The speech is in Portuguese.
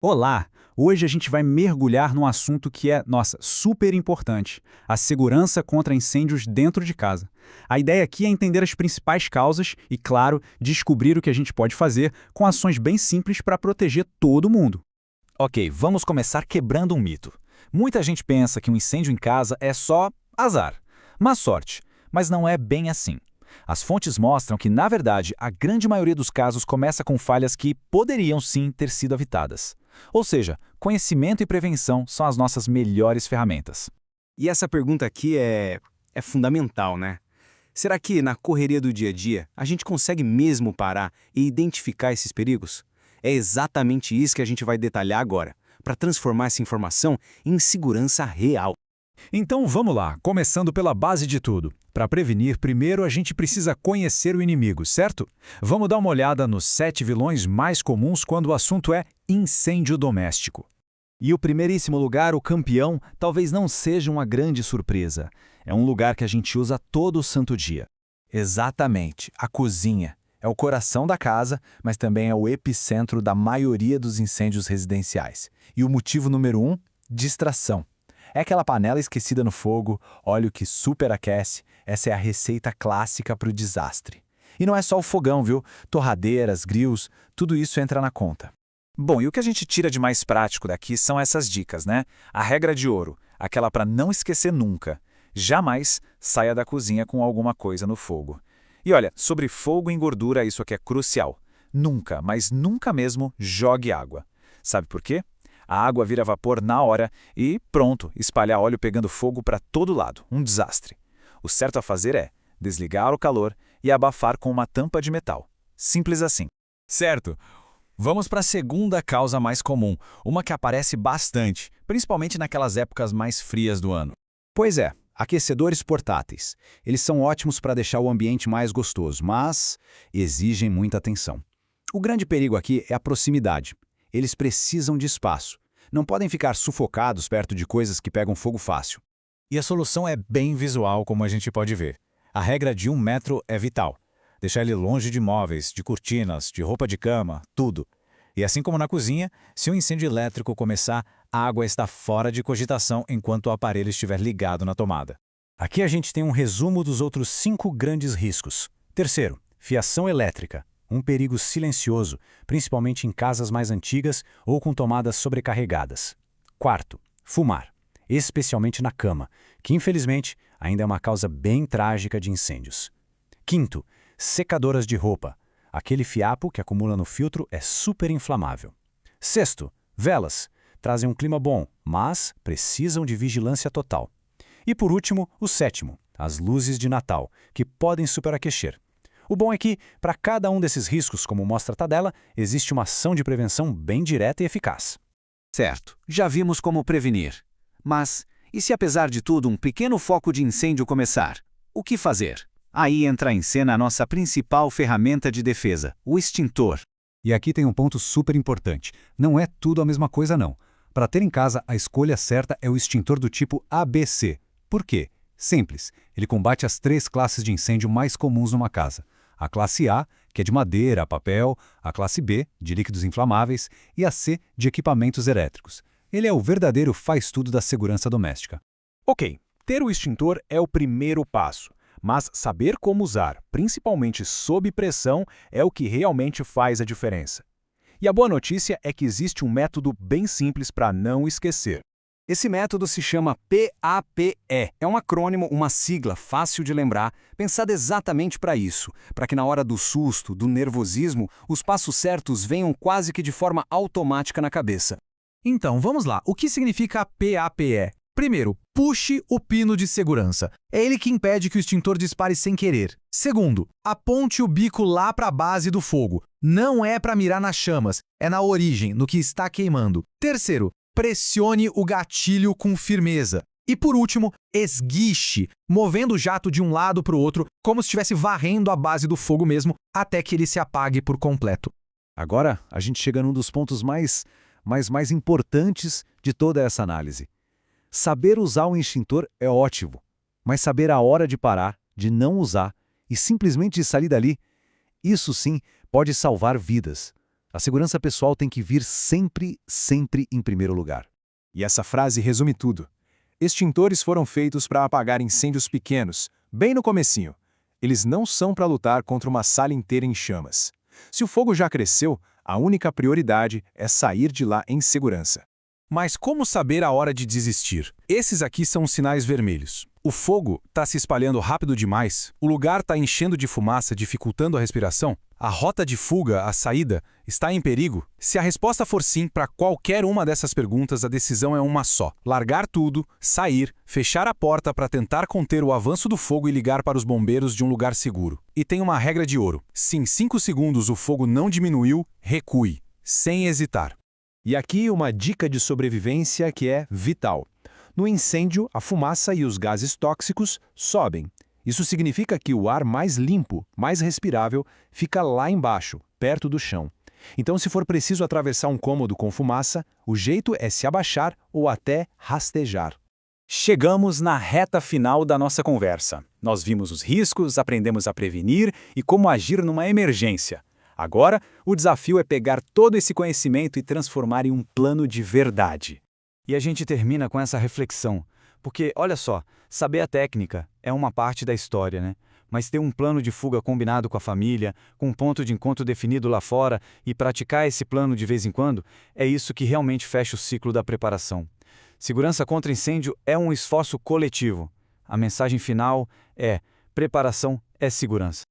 Olá! Hoje a gente vai mergulhar num assunto que é, nossa, super importante: a segurança contra incêndios dentro de casa. A ideia aqui é entender as principais causas e, claro, descobrir o que a gente pode fazer com ações bem simples para proteger todo mundo. Ok, vamos começar quebrando um mito. Muita gente pensa que um incêndio em casa é só azar, má sorte, mas não é bem assim. As fontes mostram que, na verdade, a grande maioria dos casos começa com falhas que poderiam sim ter sido evitadas. Ou seja, conhecimento e prevenção são as nossas melhores ferramentas. E essa pergunta aqui é fundamental, né? Será que na correria do dia a dia a gente consegue mesmo parar e identificar esses perigos? É exatamente isso que a gente vai detalhar agora, para transformar essa informação em segurança real. Então vamos lá, começando pela base de tudo. Para prevenir, primeiro a gente precisa conhecer o inimigo, certo? Vamos dar uma olhada nos 7 vilões mais comuns quando o assunto é incêndio doméstico. E o primeiríssimo lugar, o campeão, talvez não seja uma grande surpresa. É um lugar que a gente usa todo santo dia. Exatamente, a cozinha. É o coração da casa, mas também é o epicentro da maioria dos incêndios residenciais. E o motivo número 1? Distração. É aquela panela esquecida no fogo, óleo que superaquece, essa é a receita clássica para o desastre. E não é só o fogão, viu? Torradeiras, grills, tudo isso entra na conta. Bom, e o que a gente tira de mais prático daqui são essas dicas, né? A regra de ouro, aquela para não esquecer nunca. Jamais saia da cozinha com alguma coisa no fogo. E olha, sobre fogo e gordura, isso aqui é crucial. Nunca, mas nunca mesmo, jogue água. Sabe por quê? A água vira vapor na hora e, pronto, espalhar óleo pegando fogo para todo lado. Um desastre. O certo a fazer é desligar o calor e abafar com uma tampa de metal. Simples assim. Certo. Vamos para a segunda causa mais comum, uma que aparece bastante, principalmente naquelas épocas mais frias do ano. Pois é, aquecedores portáteis. Eles são ótimos para deixar o ambiente mais gostoso, mas exigem muita atenção. O grande perigo aqui é a proximidade. Eles precisam de espaço. Não podem ficar sufocados perto de coisas que pegam fogo fácil. E a solução é bem visual, como a gente pode ver. A regra de 1 metro é vital. Deixar ele longe de móveis, de cortinas, de roupa de cama, tudo. E assim como na cozinha, se um incêndio elétrico começar, a água está fora de cogitação enquanto o aparelho estiver ligado na tomada. Aqui a gente tem um resumo dos outros 5 grandes riscos. Terceiro, fiação elétrica. Um perigo silencioso, principalmente em casas mais antigas ou com tomadas sobrecarregadas. Quarto, fumar, especialmente na cama, que infelizmente ainda é uma causa bem trágica de incêndios. Quinto, secadoras de roupa. Aquele fiapo que acumula no filtro é super inflamável. Sexto, velas. Trazem um clima bom, mas precisam de vigilância total. E por último, o sétimo, as luzes de Natal, que podem superaquecer. O bom é que, para cada um desses riscos, como mostra a tabela, existe uma ação de prevenção bem direta e eficaz. Certo, já vimos como prevenir. Mas, e se apesar de tudo um pequeno foco de incêndio começar? O que fazer? Aí entra em cena a nossa principal ferramenta de defesa, o extintor. E aqui tem um ponto super importante. Não é tudo a mesma coisa não. Para ter em casa, a escolha certa é o extintor do tipo ABC. Por quê? Simples. Ele combate as 3 classes de incêndio mais comuns numa casa. A classe A, que é de madeira, papel, a classe B, de líquidos inflamáveis, e a C, de equipamentos elétricos. Ele é o verdadeiro faz-tudo da segurança doméstica. Ok, ter o extintor é o primeiro passo, mas saber como usar, principalmente sob pressão, é o que realmente faz a diferença. E a boa notícia é que existe um método bem simples para não esquecer. Esse método se chama PAPE. É um acrônimo, uma sigla fácil de lembrar, pensada exatamente para isso, para que na hora do susto, do nervosismo, os passos certos venham quase que de forma automática na cabeça. Então, vamos lá. O que significa PAPE? Primeiro, puxe o pino de segurança. É ele que impede que o extintor dispare sem querer. Segundo, aponte o bico lá para a base do fogo. Não é para mirar nas chamas, é na origem, no que está queimando. Terceiro, pressione o gatilho com firmeza. E por último, esguiche, movendo o jato de um lado para o outro, como se estivesse varrendo a base do fogo mesmo, até que ele se apague por completo. Agora, a gente chega num dos pontos mais importantes de toda essa análise. Saber usar o extintor é ótimo, mas saber a hora de parar, de não usar e simplesmente sair dali, isso sim pode salvar vidas. A segurança pessoal tem que vir sempre, sempre em primeiro lugar. E essa frase resume tudo. Extintores foram feitos para apagar incêndios pequenos, bem no comecinho. Eles não são para lutar contra uma sala inteira em chamas. Se o fogo já cresceu, a única prioridade é sair de lá em segurança. Mas como saber a hora de desistir? Esses aqui são os sinais vermelhos. O fogo está se espalhando rápido demais, o lugar está enchendo de fumaça, dificultando a respiração, a rota de fuga, a saída, está em perigo? Se a resposta for sim para qualquer uma dessas perguntas, a decisão é uma só. Largar tudo, sair, fechar a porta para tentar conter o avanço do fogo e ligar para os bombeiros de um lugar seguro. E tem uma regra de ouro. Se em 5 segundos o fogo não diminuiu, recue, sem hesitar. E aqui uma dica de sobrevivência que é vital. No incêndio, a fumaça e os gases tóxicos sobem. Isso significa que o ar mais limpo, mais respirável, fica lá embaixo, perto do chão. Então, se for preciso atravessar um cômodo com fumaça, o jeito é se abaixar ou até rastejar. Chegamos na reta final da nossa conversa. Nós vimos os riscos, aprendemos a prevenir e como agir numa emergência. Agora, o desafio é pegar todo esse conhecimento e transformar em um plano de verdade. E a gente termina com essa reflexão, porque, olha só, saber a técnica é uma parte da história, né? Mas ter um plano de fuga combinado com a família, com um ponto de encontro definido lá fora e praticar esse plano de vez em quando, é isso que realmente fecha o ciclo da preparação. Segurança contra incêndio é um esforço coletivo. A mensagem final é: preparação é segurança.